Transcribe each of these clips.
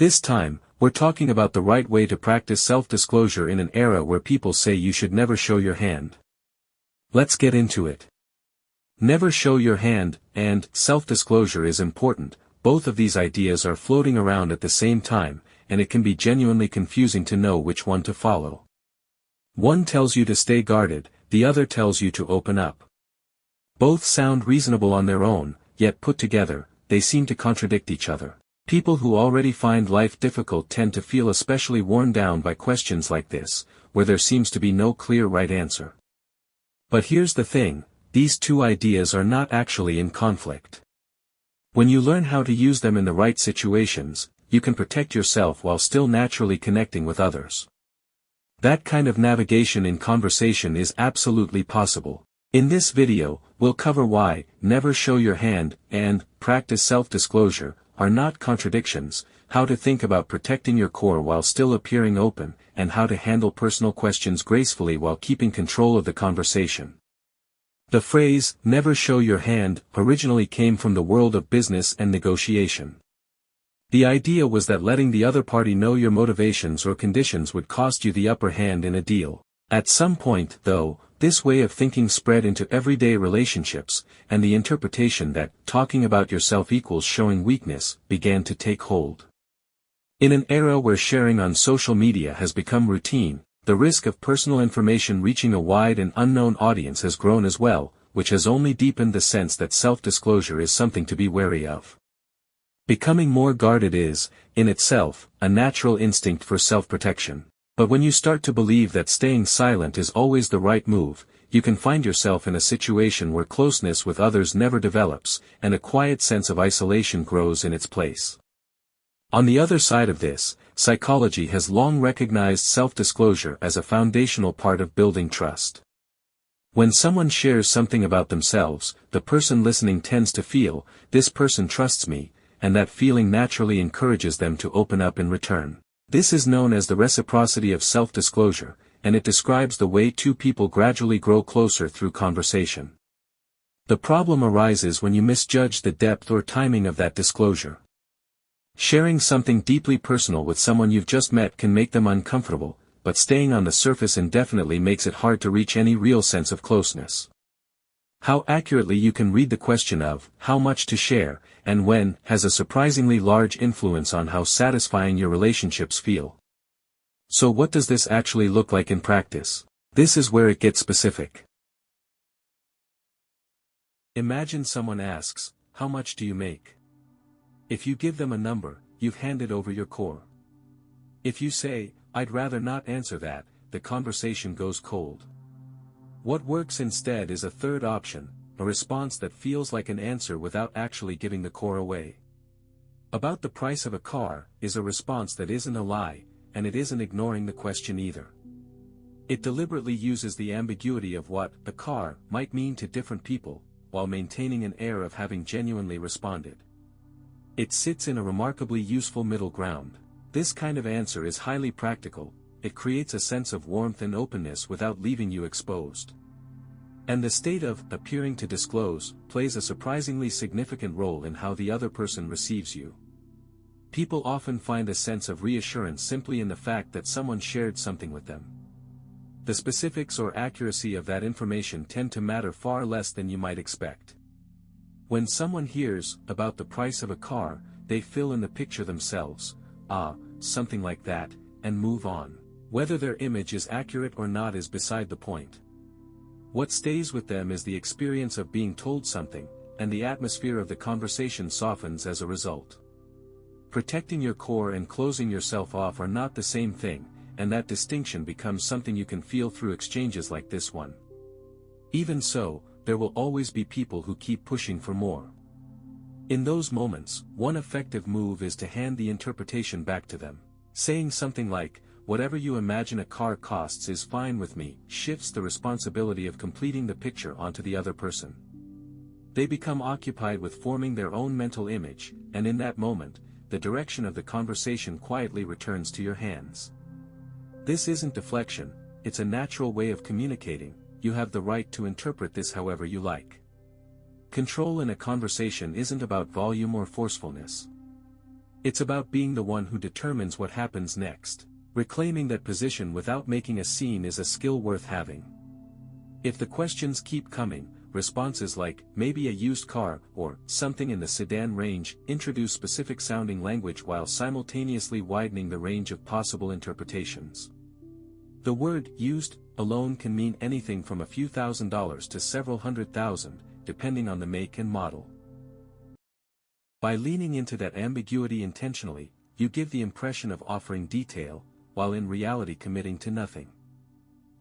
This time, we're talking about the right way to practice self-disclosure in an era where people say you should never show your hand. Let's get into it. Never show your hand, and self-disclosure is important. Both of these ideas are floating around at the same time, and it can be genuinely confusing to know which one to follow. One tells you to stay guarded, the other tells you to open up. Both sound reasonable on their own, yet put together, they seem to contradict each other. People who already find life difficult tend to feel especially worn down by questions like this, where there seems to be no clear right answer. But here's the thing, these two ideas are not actually in conflict. When you learn how to use them in the right situations, you can protect yourself while still naturally connecting with others. That kind of navigation in conversation is absolutely possible. In this video, we'll cover why never show your hand and practice self-disclosure are not contradictions, how to think about protecting your core while still appearing open, and how to handle personal questions gracefully while keeping control of the conversation. The phrase, never show your hand, originally came from the world of business and negotiation. The idea was that letting the other party know your motivations or conditions would cost you the upper hand in a deal. At some point, though, this way of thinking spread into everyday relationships, and the interpretation that talking about yourself equals showing weakness began to take hold. In an era where sharing on social media has become routine, the risk of personal information reaching a wide and unknown audience has grown as well, which has only deepened the sense that self-disclosure is something to be wary of. Becoming more guarded is, in itself, a natural instinct for self-protection. But when you start to believe that staying silent is always the right move, you can find yourself in a situation where closeness with others never develops, and a quiet sense of isolation grows in its place. On the other side of this, psychology has long recognized self-disclosure as a foundational part of building trust. When someone shares something about themselves, the person listening tends to feel, "This person trusts me," and that feeling naturally encourages them to open up in return. This is known as the reciprocity of self-disclosure, and it describes the way two people gradually grow closer through conversation. The problem arises when you misjudge the depth or timing of that disclosure. Sharing something deeply personal with someone you've just met can make them uncomfortable, but staying on the surface indefinitely makes it hard to reach any real sense of closeness. How accurately you can read the question of how much to share, and when, has a surprisingly large influence on how satisfying your relationships feel. So what does this actually look like in practice? This is where it gets specific. Imagine someone asks, "How much do you make?" If you give them a number, you've handed over your core. If you say, "I'd rather not answer that," the conversation goes cold. What works instead is a third option, a response that feels like an answer without actually giving the core away. "About the price of a car," is a response that isn't a lie, and it isn't ignoring the question either. It deliberately uses the ambiguity of what a car might mean to different people, while maintaining an air of having genuinely responded. It sits in a remarkably useful middle ground. This kind of answer is highly practical. It creates a sense of warmth and openness without leaving you exposed. And the state of appearing to disclose plays a surprisingly significant role in how the other person receives you. People often find a sense of reassurance simply in the fact that someone shared something with them. The specifics or accuracy of that information tend to matter far less than you might expect. When someone hears about the price of a car, they fill in the picture themselves, something like that, and move on. Whether their image is accurate or not is beside the point. What stays with them is the experience of being told something, and the atmosphere of the conversation softens as a result. Protecting your core and closing yourself off are not the same thing, and that distinction becomes something you can feel through exchanges like this one. Even so, there will always be people who keep pushing for more. In those moments, one effective move is to hand the interpretation back to them. Saying something like, "Whatever you imagine a car costs is fine with me," shifts the responsibility of completing the picture onto the other person. They become occupied with forming their own mental image, and in that moment, the direction of the conversation quietly returns to your hands. This isn't deflection, it's a natural way of communicating. You have the right to interpret this however you like. Control in a conversation isn't about volume or forcefulness. It's about being the one who determines what happens next. Reclaiming that position without making a scene is a skill worth having. If the questions keep coming, responses like, maybe a used car, or something in the sedan range, introduce specific sounding language while simultaneously widening the range of possible interpretations. The word used alone can mean anything from a few $1,000s to several $100,000, depending on the make and model. By leaning into that ambiguity intentionally, you give the impression of offering detail, while in reality committing to nothing.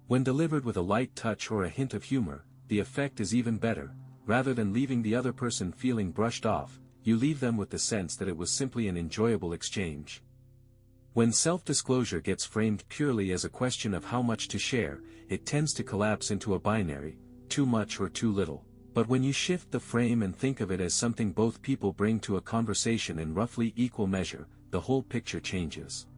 When delivered with a light touch or a hint of humor, the effect is even better. Rather than leaving the other person feeling brushed off, you leave them with the sense that it was simply an enjoyable exchange. When self-disclosure gets framed purely as a question of how much to share, it tends to collapse into a binary, too much or too little. But when you shift the frame and think of it as something both people bring to a conversation in roughly equal measure, the whole picture changes.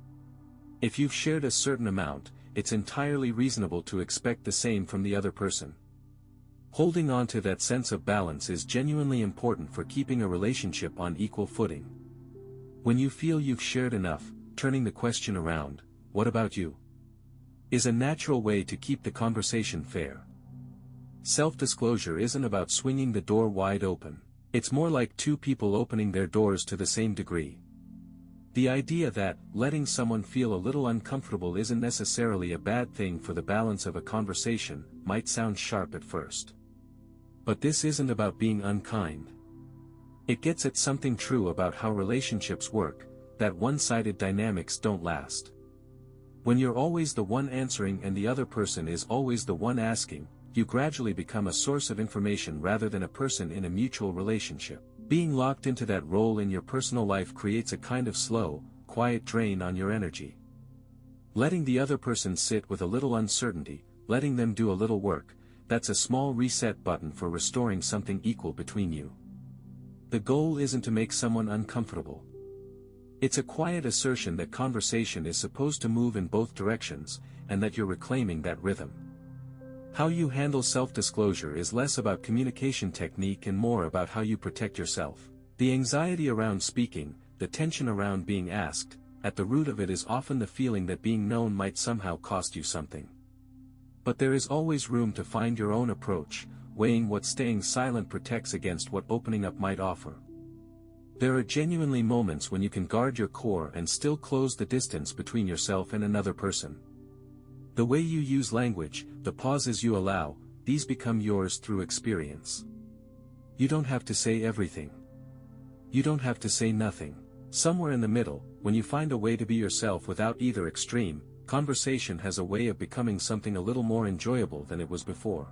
If you've shared a certain amount, it's entirely reasonable to expect the same from the other person. Holding on to that sense of balance is genuinely important for keeping a relationship on equal footing. When you feel you've shared enough, turning the question around, "What about you?" is a natural way to keep the conversation fair. Self-disclosure isn't about swinging the door wide open. It's more like two people opening their doors to the same degree. The idea that letting someone feel a little uncomfortable isn't necessarily a bad thing for the balance of a conversation might sound sharp at first. But this isn't about being unkind. It gets at something true about how relationships work, that one-sided dynamics don't last. When you're always the one answering and the other person is always the one asking, you gradually become a source of information rather than a person in a mutual relationship. Being locked into that role in your personal life creates a kind of slow, quiet drain on your energy. Letting the other person sit with a little uncertainty, letting them do a little work, that's a small reset button for restoring something equal between you. The goal isn't to make someone uncomfortable. It's a quiet assertion that conversation is supposed to move in both directions, and that you're reclaiming that rhythm. How you handle self-disclosure is less about communication technique and more about how you protect yourself. The anxiety around speaking, the tension around being asked, at the root of it is often the feeling that being known might somehow cost you something. But there is always room to find your own approach, weighing what staying silent protects against what opening up might offer. There are genuinely moments when you can guard your core and still close the distance between yourself and another person. The way you use language, the pauses you allow, these become yours through experience. You don't have to say everything. You don't have to say nothing. Somewhere in the middle, when you find a way to be yourself without either extreme, conversation has a way of becoming something a little more enjoyable than it was before.